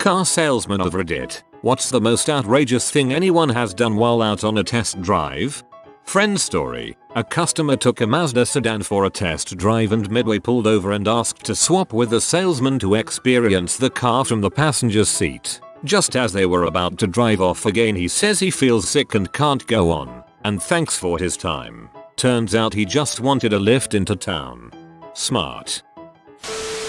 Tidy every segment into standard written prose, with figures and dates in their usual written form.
Car salesman of Reddit. What's the most outrageous thing anyone has done while out on a test drive? Friend story. A customer took a Mazda sedan for a test drive and midway pulled over and asked to swap with the salesman to experience the car from the passenger's seat. Just as they were about to drive off again, he says he feels sick and can't go on, and thanks for his time. Turns out he just wanted a lift into town. Smart.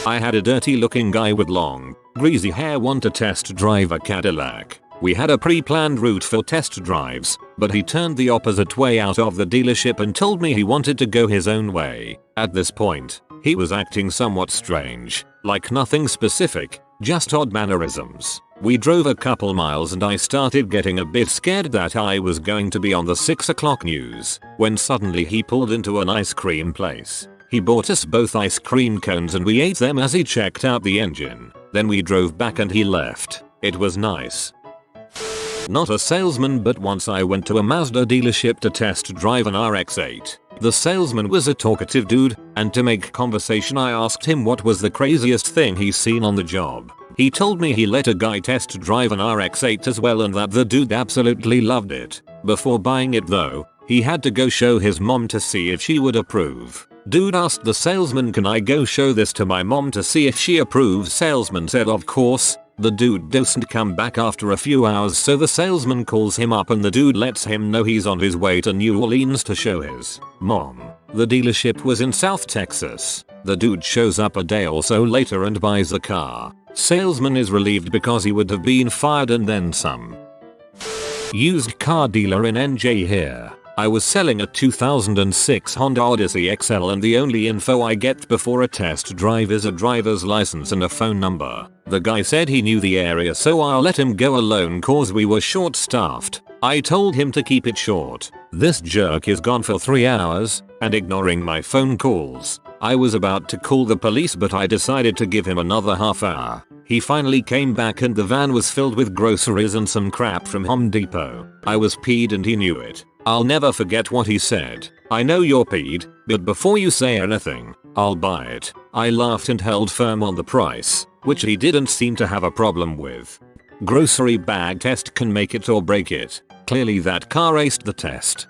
I had a dirty looking guy with long, greasy hair want to test drive a Cadillac. We had a pre-planned route for test drives, but he turned the opposite way out of the dealership and told me he wanted to go his own way. At this point, he was acting somewhat strange, like nothing specific, just odd mannerisms. We drove a couple miles and I started getting a bit scared that I was going to be on the 6 o'clock news, when suddenly he pulled into an ice cream place. He bought us both ice cream cones and we ate them as he checked out the engine. Then we drove back and he left. It was nice. Not a salesman, but once I went to a Mazda dealership to test drive an RX-8. The salesman was a talkative dude, and to make conversation I asked him what was the craziest thing he's seen on the job. He told me he let a guy test drive an RX-8 as well and that the dude absolutely loved it. Before buying it though, he had to go show his mom to see if she would approve. Dude asked the salesman, "Can I go show this to my mom to see if she approves?" Salesman said of course. The dude doesn't come back after a few hours, so the salesman calls him up and the dude lets him know he's on his way to New Orleans to show his mom. The dealership was in South Texas. The dude shows up a day or so later and buys the car. Salesman is relieved because he would have been fired and then some. Used car dealer in NJ here. I was selling a 2006 Honda Odyssey XL and the only info I get before a test drive is a driver's license and a phone number. The guy said he knew the area, so I'll let him go alone cause we were short staffed. I told him to keep it short. This jerk is gone for 3 hours and ignoring my phone calls. I was about to call the police but I decided to give him another half hour. He finally came back and the van was filled with groceries and some crap from Home Depot. I was peed and he knew it. I'll never forget what he said. "I know you're peed, but before you say anything, I'll buy it." I laughed and held firm on the price, which he didn't seem to have a problem with. Grocery bag test can make it or break it. Clearly that car aced the test.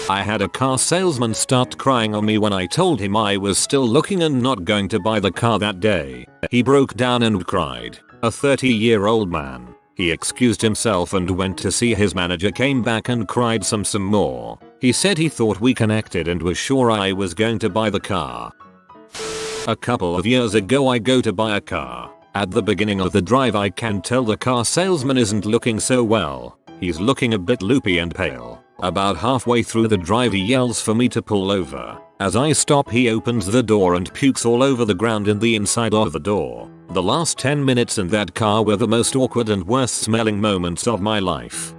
I had a car salesman start crying on me when I told him I was still looking and not going to buy the car that day. He broke down and cried. A 30-year-old man. He excused himself and went to see his manager, came back and cried some more. He said he thought we connected and was sure I was going to buy the car. A couple of years ago I go to buy a car. At the beginning of the drive I can tell the car salesman isn't looking so well. He's looking a bit loopy and pale. About halfway through the drive he yells for me to pull over. As I stop he opens the door and pukes all over the ground and the inside of the door. The last 10 minutes in that car were the most awkward and worst smelling moments of my life.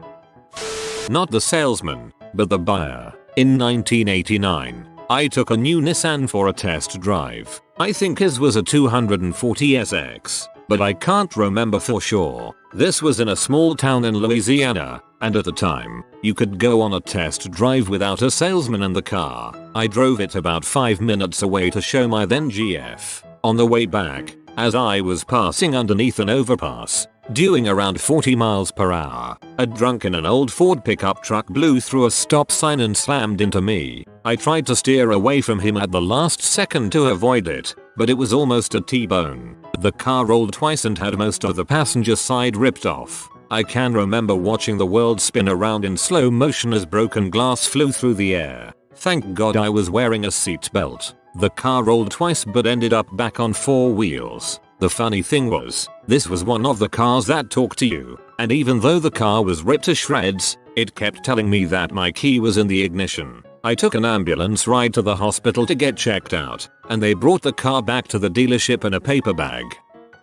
Not the salesman, but the buyer. In 1989, I took a new Nissan for a test drive. I think his was a 240 SX, but I can't remember for sure. This was in a small town in Louisiana, and at the time, you could go on a test drive without a salesman in the car. I drove it about 5 minutes away to show my then GF. On the way back, as I was passing underneath an overpass, doing around 40 miles per hour, a drunk in an old Ford pickup truck blew through a stop sign and slammed into me. I tried to steer away from him at the last second to avoid it, but it was almost a T-bone. The car rolled twice and had most of the passenger side ripped off. I can remember watching the world spin around in slow motion as broken glass flew through the air. Thank God I was wearing a seatbelt. The car rolled twice but ended up back on 4 wheels. The funny thing was, this was one of the cars that talk to you, and even though the car was ripped to shreds, it kept telling me that my key was in the ignition. I took an ambulance ride to the hospital to get checked out, and they brought the car back to the dealership in a paper bag.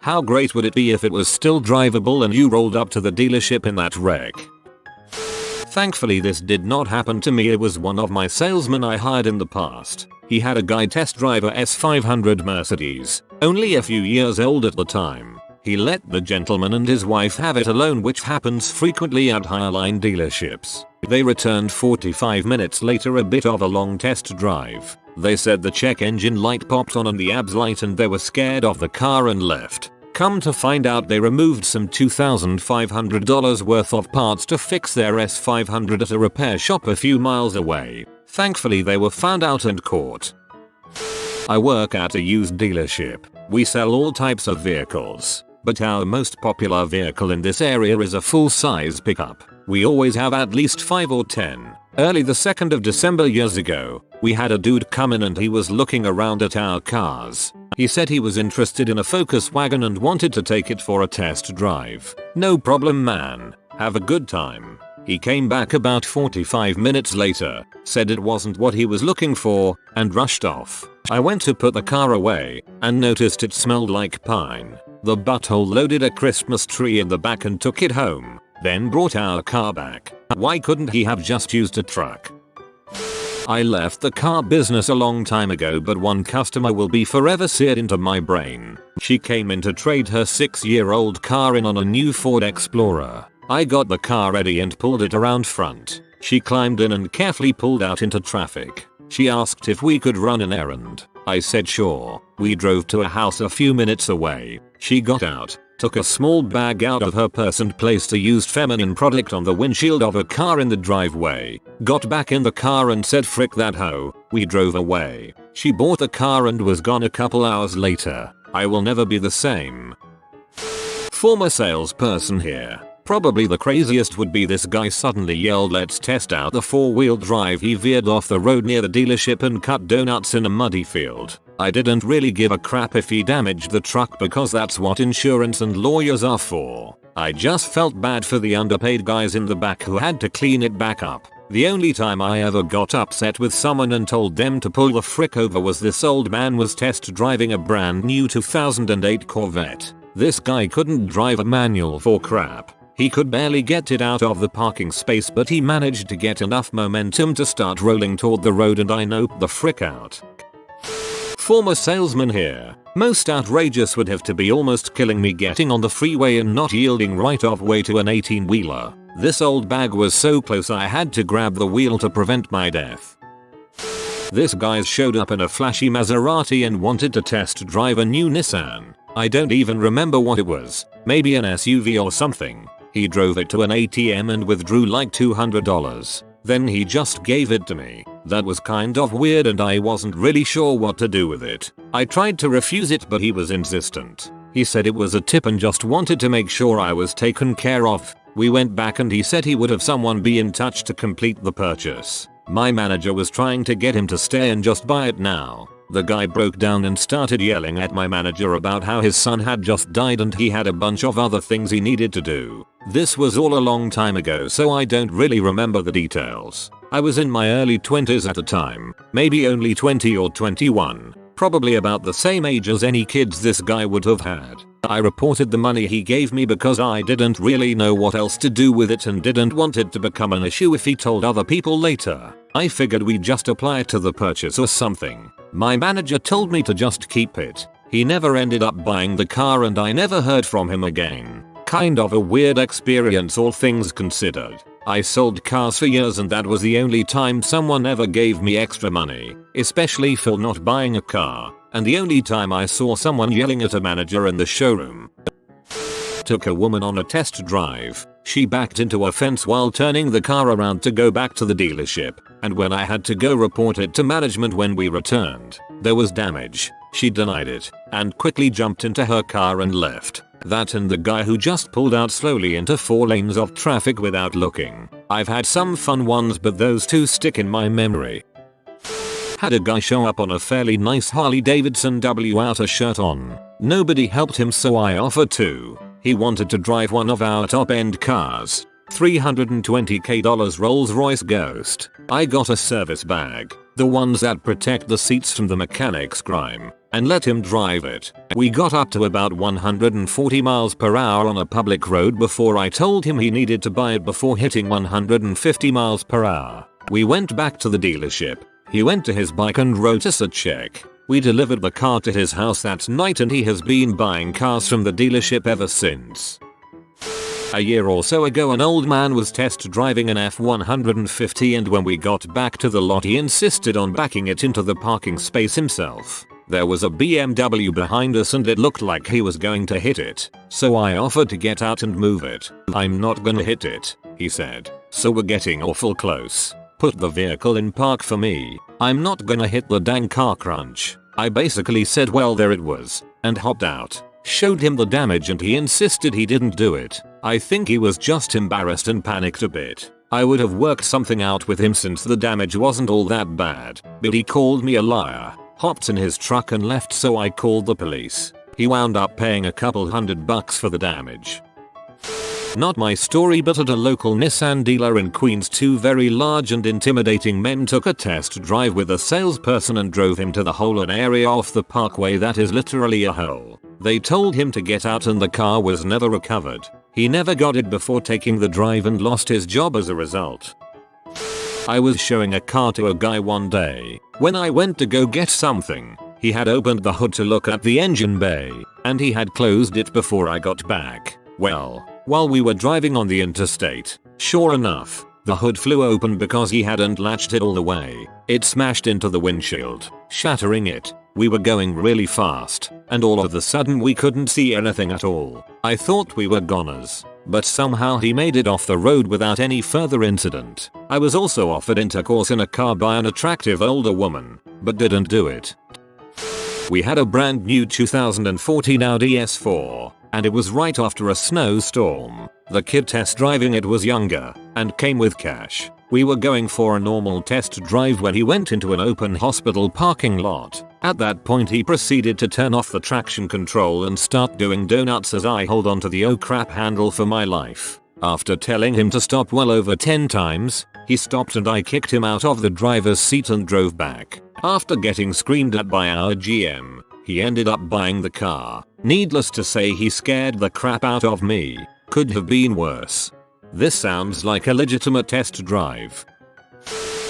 How great would it be if it was still drivable and you rolled up to the dealership in that wreck? Thankfully this did not happen to me. It was one of my salesmen I hired in the past. He had a guy test drive a S500 Mercedes, only a few years old at the time. He let the gentleman and his wife have it alone, which happens frequently at highline dealerships. They returned 45 minutes later, a bit of a long test drive. They said the check engine light popped on and the ABS light and they were scared of the car and left. Come to find out they removed some $2,500 worth of parts to fix their S500 at a repair shop a few miles away. Thankfully they were found out and caught. I work at a used dealership. We sell all types of vehicles, but our most popular vehicle in this area is a full-size pickup. We always have at least 5 or 10. Early the 2nd of December years ago, we had a dude come in and he was looking around at our cars. He said he was interested in a Focus wagon and wanted to take it for a test drive. No problem, man. Have a good time. He came back about 45 minutes later, said it wasn't what he was looking for, and rushed off. I went to put the car away and noticed it smelled like pine. The butthole loaded a Christmas tree in the back and took it home, then brought our car back. Why couldn't he have just used a truck? I left the car business a long time ago, but one customer will be forever seared into my brain. She came in to trade her 6-year-old car in on a new Ford Explorer. I got the car ready and pulled it around front. She climbed in and carefully pulled out into traffic. She asked if we could run an errand. I said sure. We drove to a house a few minutes away. She got out, took a small bag out of her purse and placed a used feminine product on the windshield of a car in the driveway. Got back in the car and said frick that hoe. We drove away. She bought the car and was gone a couple hours later. I will never be the same. Former salesperson here. Probably the craziest would be this guy suddenly yelled, "Let's test out the 4-wheel drive." He veered off the road near the dealership and cut donuts in a muddy field. I didn't really give a crap if he damaged the truck because that's what insurance and lawyers are for. I just felt bad for the underpaid guys in the back who had to clean it back up. The only time I ever got upset with someone and told them to pull the frick over was this old man was test driving a brand new 2008 Corvette. This guy couldn't drive a manual for crap. He could barely get it out of the parking space, but he managed to get enough momentum to start rolling toward the road and I noped the frick out. Former salesman here. Most outrageous would have to be almost killing me getting on the freeway and not yielding right of way to an 18-wheeler. This old bag was so close I had to grab the wheel to prevent my death. This guy showed up in a flashy Maserati and wanted to test drive a new Nissan. I don't even remember what it was. Maybe an SUV or something. He drove it to an ATM and withdrew like $200. Then he just gave it to me. That was kind of weird and I wasn't really sure what to do with it. I tried to refuse it but he was insistent. He said it was a tip and just wanted to make sure I was taken care of. We went back and he said he would have someone be in touch to complete the purchase. My manager was trying to get him to stay and just buy it now. The guy broke down and started yelling at my manager about how his son had just died and he had a bunch of other things he needed to do. This was all a long time ago, so I don't really remember the details. I was in my early 20s at the time, maybe only 20 or 21, probably about the same age as any kids this guy would have had. I reported the money he gave me because I didn't really know what else to do with it and didn't want it to become an issue if he told other people later. I figured we'd just apply it to the purchase or something. My manager told me to just keep it. He never ended up buying the car and I never heard from him again. Kind of a weird experience all things considered. I sold cars for years and that was the only time someone ever gave me extra money, especially for not buying a car, and the only time I saw someone yelling at a manager in the showroom. Took a woman on a test drive. She backed into a fence while turning the car around to go back to the dealership, and when I had to go report it to management when we returned, there was damage. She denied it, and quickly jumped into her car and left. That and the guy who just pulled out slowly into 4 lanes of traffic without looking. I've had some fun ones but those two stick in my memory. Had a guy show up on a fairly nice Harley Davidson without a shirt on. Nobody helped him so I offered to. He wanted to drive one of our top end cars. $320k Rolls-Royce Ghost. I got a service bag, the ones that protect the seats from the mechanic's grime, and let him drive it. We got up to about 140 miles per hour on a public road before I told him he needed to buy it before hitting 150 miles per hour. We went back to the dealership. He went to his bike and wrote us a check. We delivered the car to his house that night and he has been buying cars from the dealership ever since. A year or so ago an old man was test driving an F-150 and when we got back to the lot he insisted on backing it into the parking space himself. There was a BMW behind us and it looked like he was going to hit it, so I offered to get out and move it. "I'm not gonna hit it," he said. "So we're getting awful close. Put the vehicle in park for me. I'm not gonna hit the dang car crunch." I basically said well there it was, and hopped out. Showed him the damage and he insisted he didn't do it. I think he was just embarrassed and panicked a bit. I would have worked something out with him since the damage wasn't all that bad, but he called me a liar, hopped in his truck and left, so I called the police. He wound up paying a couple $100 for the damage. Not my story, but at a local Nissan dealer in Queens, two very large and intimidating men took a test drive with a salesperson and drove him to the hole, an area off the parkway that is literally a hole. They told him to get out and the car was never recovered. He never got it before taking the drive and lost his job as a result. I was showing a car to a guy one day. When I went to go get something, he had opened the hood to look at the engine bay, and he had closed it before I got back. Well, while we were driving on the interstate, sure enough, the hood flew open because he hadn't latched it all the way. It smashed into the windshield, shattering it. We were going really fast, and all of a sudden we couldn't see anything at all. I thought we were goners, but somehow he made it off the road without any further incident. I was also offered intercourse in a car by an attractive older woman, but didn't do it. We had a brand new 2014 Audi S4, and it was right after a snowstorm. The kid test driving it was younger, and came with cash. We were going for a normal test drive when he went into an open hospital parking lot. At that point he proceeded to turn off the traction control and start doing donuts as I hold onto the oh crap handle for my life. After telling him to stop well over 10 times, he stopped and I kicked him out of the driver's seat and drove back. After getting screamed at by our GM, he ended up buying the car. Needless to say, he scared the crap out of me. Could have been worse. This sounds like a legitimate test drive.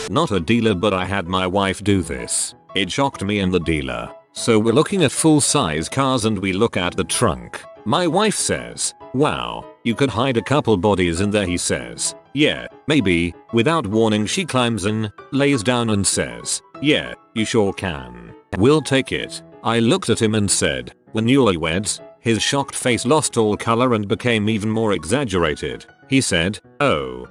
Not a dealer, but I had my wife do this. It shocked me and the dealer. So we're looking at full-size cars and we look at the trunk. My wife says, "Wow, you could hide a couple bodies in there," he says. "Yeah, maybe." Without warning she climbs in, lays down and says, "Yeah, you sure can. We'll take it." I looked at him and said, "We're newlyweds." His shocked face lost all color and became even more exaggerated. He said, "Oh,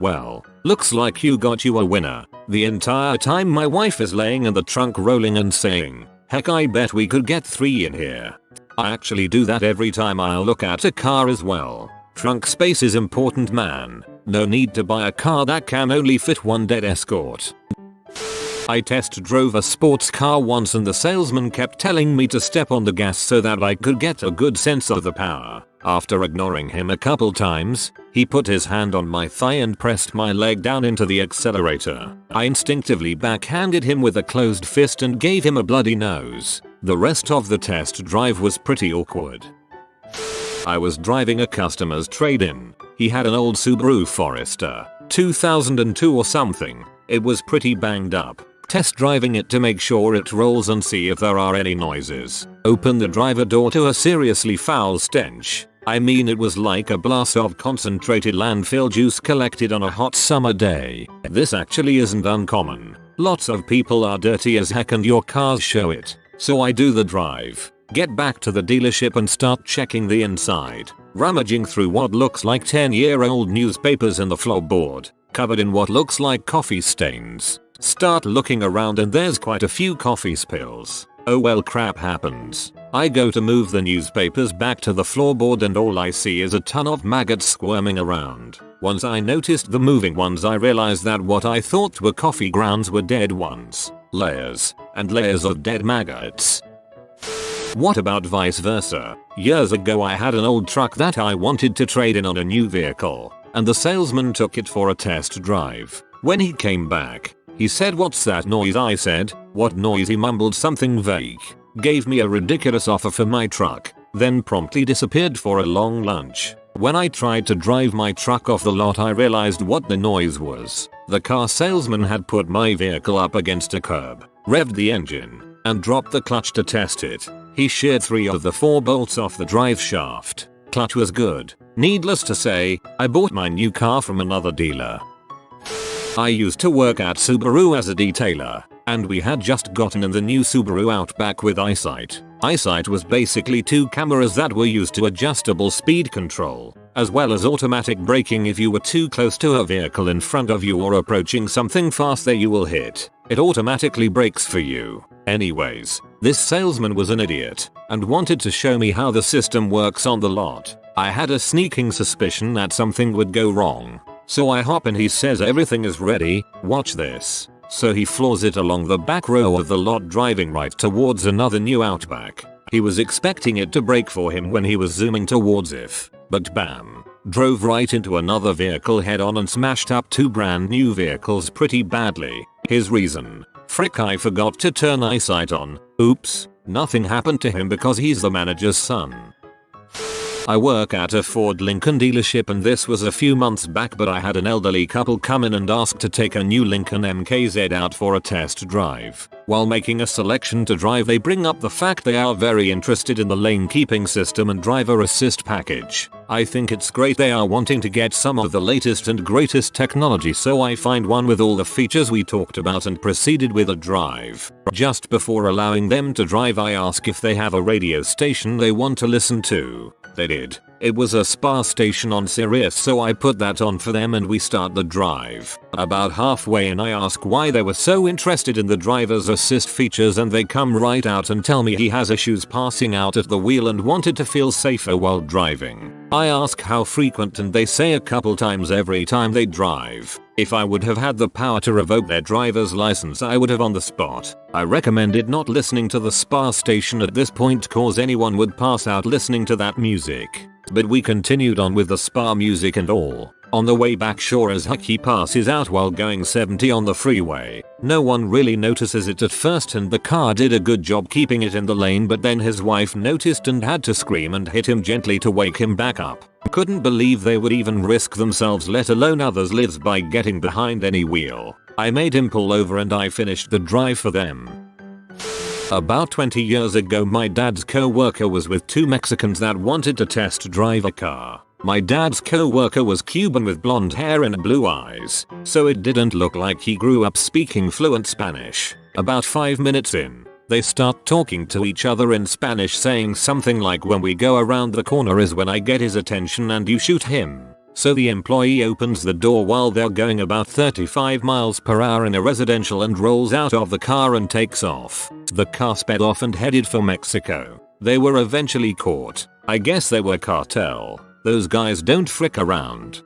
well, looks like you got you a winner." The entire time my wife is laying in the trunk rolling and saying, "Heck, I bet we could get 3 in here." I actually do that every time I look at a car as well. Trunk space is important, man. No need to buy a car that can only fit one dead escort. I test drove a sports car once and the salesman kept telling me to step on the gas so that I could get a good sense of the power. After ignoring him a couple times, he put his hand on my thigh and pressed my leg down into the accelerator. I instinctively backhanded him with a closed fist and gave him a bloody nose. The rest of the test drive was pretty awkward. I was driving a customer's trade-in. He had an old Subaru Forester, 2002 or something. It was pretty banged up. Test driving it to make sure it rolls and see if there are any noises. Open the driver door to a seriously foul stench. I mean, it was like a blast of concentrated landfill juice collected on a hot summer day. This actually isn't uncommon. Lots of people are dirty as heck and your cars show it. So I do the drive, get back to the dealership and start checking the inside. Rummaging through what looks like 10-year-old newspapers in the floorboard, covered in what looks like coffee stains. Start looking around and there's quite a few coffee spills. Oh well, crap happens. I go to move the newspapers back to the floorboard and all I see is a ton of maggots squirming around. Once I noticed the moving ones, I realized that what I thought were coffee grounds were dead ones. Layers and layers of dead maggots. What about vice versa? Years ago I had an old truck that I wanted to trade in on a new vehicle, and the salesman took it for a test drive. When he came back, he said, "What's that noise?" I said, "What noise?" He mumbled something vague, gave me a ridiculous offer for my truck, then promptly disappeared for a long lunch. When I tried to drive my truck off the lot, I realized what the noise was. The car salesman had put my vehicle up against a curb, revved the engine, and dropped the clutch to test it. He sheared 3 of the 4 bolts off the drive shaft. Clutch was good. Needless to say, I bought my new car from another dealer. I used to work at Subaru as a detailer, and we had just gotten in the new Subaru Outback with eyesight. Eyesight was basically 2 cameras that were used to adjustable speed control, as well as automatic braking if you were too close to a vehicle in front of you or approaching something fast that you will hit. It automatically brakes for you. Anyways, this salesman was an idiot and wanted to show me how the system works on the lot. I had a sneaking suspicion that something would go wrong. So I hop in, he says everything is ready, watch this. So he floors it along the back row of the lot, driving right towards another new Outback. He was expecting it to brake for him when he was zooming towards it, but bam, drove right into another vehicle head on and smashed up 2 brand new vehicles pretty badly. His reason: frick, I forgot to turn eyesight on. Oops, nothing happened to him because he's the manager's son. I work at a Ford Lincoln dealership, and this was a few months back, but I had an elderly couple come in and ask to take a new Lincoln MKZ out for a test drive. While making a selection to drive, they bring up the fact they are very interested in the lane keeping system and driver assist package. I think it's great they are wanting to get some of the latest and greatest technology, so I find one with all the features we talked about and proceeded with a drive. Just before allowing them to drive, I ask if they have a radio station they want to listen to. They did. It was a spa station on Sirius, so I put that on for them and we start the drive. About halfway in, I ask why they were so interested in the driver's assist features, and they come right out and tell me he has issues passing out at the wheel and wanted to feel safer while driving. I ask how frequent, and they say a couple times every time they drive. If I would have had the power to revoke their driver's license, I would have on the spot. I recommended not listening to the spa station at this point cause anyone would pass out listening to that music. But we continued on with the spa music and all. On the way back, sure as heck he passes out while going 70 on the freeway. No one really notices it at first, and the car did a good job keeping it in the lane, but then his wife noticed and had to scream and hit him gently to wake him back up. Couldn't believe they would even risk themselves, let alone others' lives, by getting behind any wheel. I made him pull over and I finished the drive for them. About 20 years ago, my dad's co-worker was with 2 Mexicans that wanted to test drive a car. My dad's co-worker was Cuban with blonde hair and blue eyes, so it didn't look like he grew up speaking fluent Spanish. About 5 minutes in, they start talking to each other in Spanish, saying something like, "When we go around the corner is when I get his attention and you shoot him." So the employee opens the door while they're going about 35 miles per hour in a residential and rolls out of the car and takes off. The car sped off and headed for Mexico. They were eventually caught. I guess they were cartel. Those guys don't frick around.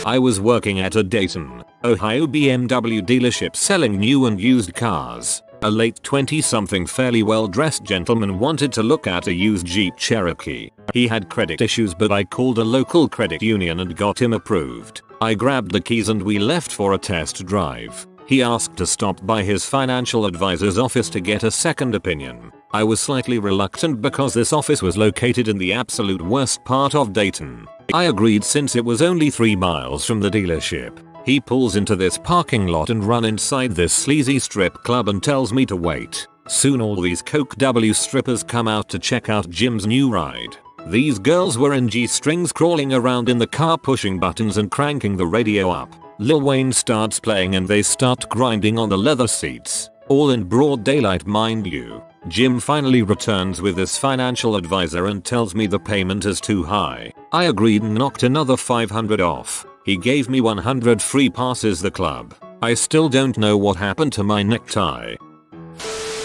I was working at a Dayton, Ohio BMW dealership selling new and used cars. A late 20-something fairly well-dressed gentleman wanted to look at a used Jeep Cherokee. He had credit issues, but I called a local credit union and got him approved. I grabbed the keys and we left for a test drive. He asked to stop by his financial advisor's office to get a second opinion. I was slightly reluctant because this office was located in the absolute worst part of Dayton. I agreed since it was only 3 miles from the dealership. He pulls into this parking lot and run inside this sleazy strip club and tells me to wait. Soon all these Coke W strippers come out to check out Jim's new ride. These girls were in G-strings crawling around in the car, pushing buttons and cranking the radio up. Lil Wayne starts playing and they start grinding on the leather seats. All in broad daylight, mind you. Jim finally returns with his financial advisor and tells me the payment is too high. I agreed and knocked another $500 off. He gave me 100 free passes the club. I still don't know what happened to my necktie.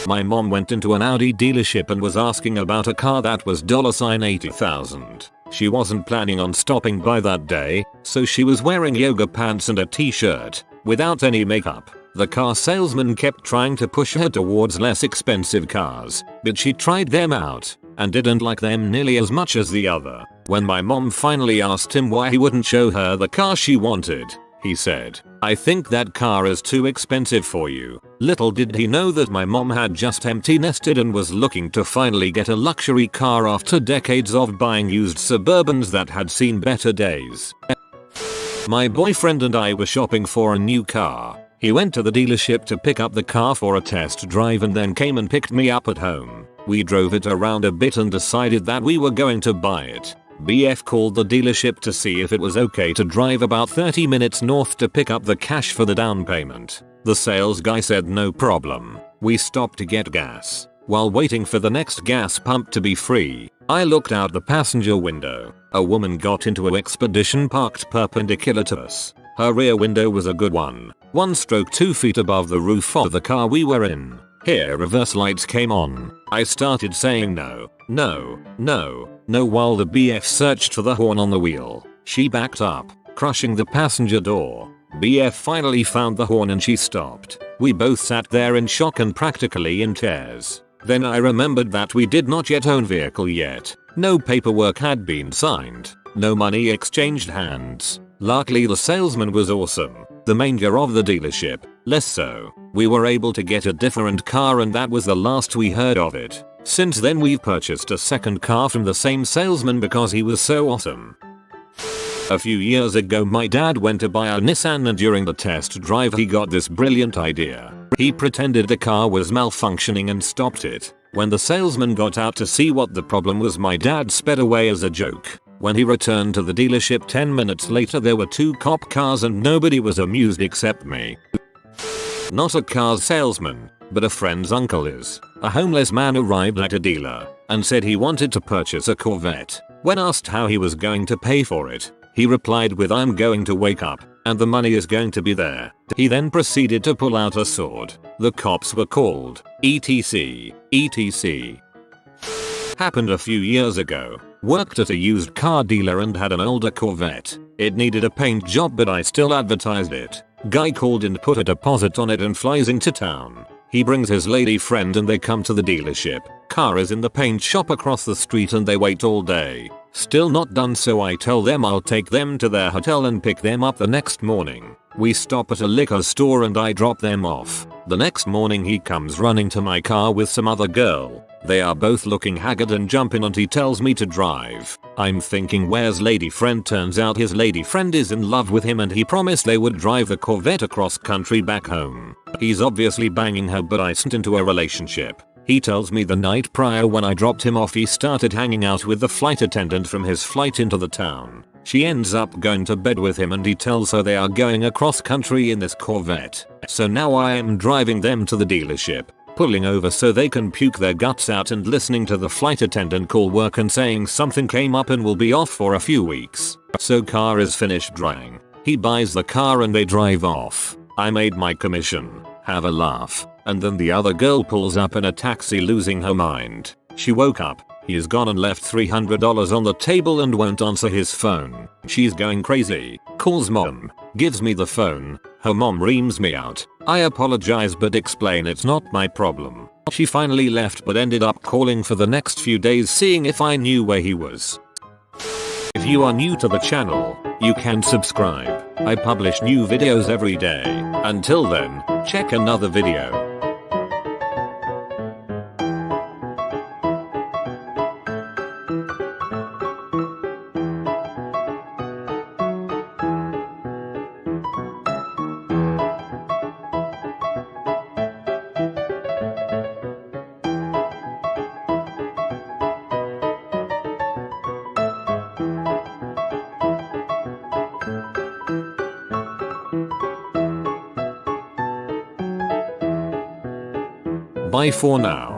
My mom went into an Audi dealership and was asking about a car that was $80,000. She wasn't planning on stopping by that day, so she was wearing yoga pants and a t-shirt, without any makeup. The car salesman kept trying to push her towards less expensive cars, but she tried them out and didn't like them nearly as much as the other. When my mom finally asked him why he wouldn't show her the car she wanted, he said, "I think that car is too expensive for you." Little did he know that my mom had just empty nested and was looking to finally get a luxury car after decades of buying used Suburbans that had seen better days. My boyfriend and I were shopping for a new car. He went to the dealership to pick up the car for a test drive and then came and picked me up at home. We drove it around a bit and decided that we were going to buy it. BF called the dealership to see if it was okay to drive about 30 minutes north to pick up the cash for the down payment. The sales guy said no problem. We stopped to get gas. While waiting for the next gas pump to be free, I looked out the passenger window. A woman got into an Expedition parked perpendicular to us. Her rear window was a good 1.2 feet above the roof of the car we were in. Here reverse lights came on. I started saying no, no, no, no while the BF searched for the horn on the wheel. She backed up, crushing the passenger door. BF finally found the horn and she stopped. We both sat there in shock and practically in tears. Then I remembered that we did not yet own vehicle yet. No paperwork had been signed. No money exchanged hands. Luckily the salesman was awesome. The manager of the dealership, less so. We were able to get a different car and that was the last we heard of it. Since then we've purchased a second car from the same salesman because he was so awesome. A few years ago my dad went to buy a Nissan and during the test drive he got this brilliant idea. He pretended the car was malfunctioning and stopped it. When the salesman got out to see what the problem was my dad sped away as a joke. When he returned to the dealership 10 minutes later there were 2 cop cars and nobody was amused except me. Not a car salesman, but a friend's uncle is. A homeless man arrived at a dealer and said he wanted to purchase a Corvette. When asked how he was going to pay for it, he replied with "I'm going to wake up and the money is going to be there." He then proceeded to pull out a sword. The cops were called. etc. etc. Happened a few years ago. Worked at a used car dealer and had an older Corvette. It needed a paint job but I still advertised it. Guy called and put a deposit on it and flies into town. He brings his lady friend and they come to the dealership. Car is in the paint shop across the street and they wait all day. Still not done, so I tell them I'll take them to their hotel and pick them up the next morning. We stop at a liquor store and I drop them off. The next morning he comes running to my car with some other girl. They are both looking haggard and jump in and he tells me to drive. I'm thinking where's lady friend? Turns out his lady friend is in love with him and he promised they would drive the Corvette across country back home. He's obviously banging her but I sent into a relationship. He tells me the night prior when I dropped him off he started hanging out with the flight attendant from his flight into the town. She ends up going to bed with him and he tells her they are going across country in this Corvette. So now I am driving them to the dealership, pulling over so they can puke their guts out and listening to the flight attendant call work and saying something came up and will be off for a few weeks. So car is finished drying. He buys the car and they drive off. I made my commission. Have a laugh. And then the other girl pulls up in a taxi losing her mind. She woke up. He is gone and left $300 on the table and won't answer his phone. She's going crazy. Calls mom. Gives me the phone. Her mom reams me out. I apologize but explain it's not my problem. She finally left but ended up calling for the next few days seeing if I knew where he was. If you are new to the channel, you can subscribe. I publish new videos every day. Until then, check another video. Bye for now.